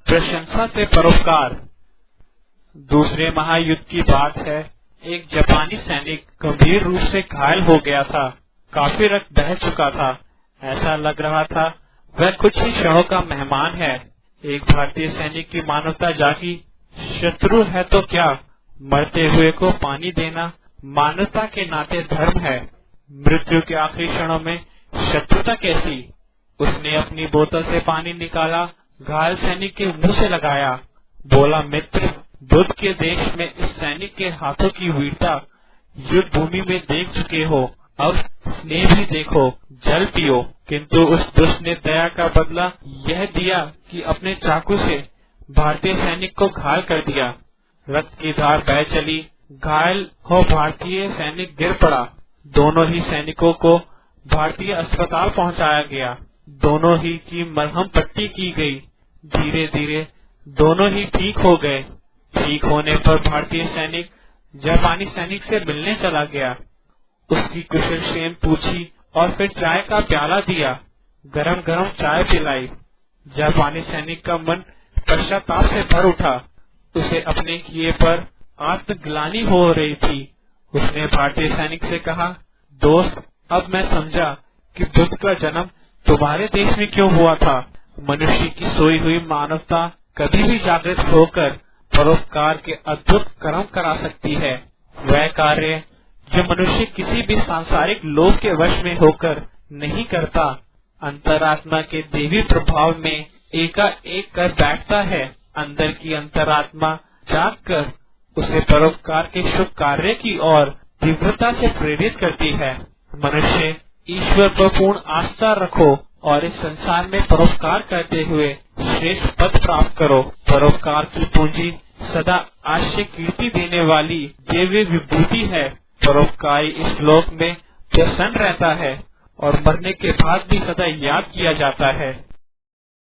प्रशंसा से परोपकार। दूसरे महायुद्ध की बात है। एक जापानी सैनिक गंभीर रूप से घायल हो गया था। काफी रक्त बह चुका था। ऐसा लग रहा था वह कुछ ही क्षणों का मेहमान है। एक भारतीय सैनिक की मानवता जागी। शत्रु है तो क्या, मरते हुए को पानी देना मानवता के नाते धर्म है। मृत्यु के आखिरी क्षणों में शत्रुता कैसी। उसने अपनी बोतल से पानी निकाला, घायल सैनिक के मुंह से लगाया, बोला, मित्र, बुद्ध के देश में इस सैनिक के हाथों की वीरता युद्ध भूमि में देख चुके हो, अब स्नेह भी देखो, जल पियो। किंतु उस दुष्ट ने दया का बदला यह दिया कि अपने चाकू से भारतीय सैनिक को घायल कर दिया। रक्त की धार बह चली। घायल हो भारतीय सैनिक गिर पड़ा। दोनों ही सैनिकों को भारतीय अस्पताल पहुंचाया गया। दोनों ही की मरहम पट्टी की गई। धीरे धीरे दोनों ही ठीक हो गए। ठीक होने पर भारतीय सैनिक जापानी सैनिक से मिलने चला गया। उसकी कुशलक्षेम पूछी और फिर चाय का प्याला दिया। गरम गरम चाय पिलाई। जापानी सैनिक का मन पश्चाताप से भर उठा। उसे अपने किए पर आत्मग्लानि हो रही थी। उसने भारतीय सैनिक से कहा, दोस्त, अब मैं समझा कि बुद्ध का जन्म तुम्हारे देश में क्यों हुआ था। मनुष्य की सोई हुई मानवता कभी भी जागृत होकर परोपकार के अद्भुत कर्म करा सकती है। वह कार्य जो मनुष्य किसी भी सांसारिक लोभ के वश में होकर नहीं करता, अंतरात्मा के देवी प्रभाव में एकाएक कर बैठता है। अंदर की अंतरात्मा जाग कर उसे परोपकार के शुभ कार्य की ओर तीव्रता से प्रेरित करती है। मनुष्य ईश्वर पर पूर्ण आस्था रखो और इस संसार में परोपकार करते हुए श्रेष्ठ पद प्राप्त करो। परोपकार की पूंजी सदा आश्चर्य कीर्ति देने वाली दिव्य विभूति है। परोपकारी इस लोक में प्रसन्न रहता है और मरने के बाद भी सदा याद किया जाता है।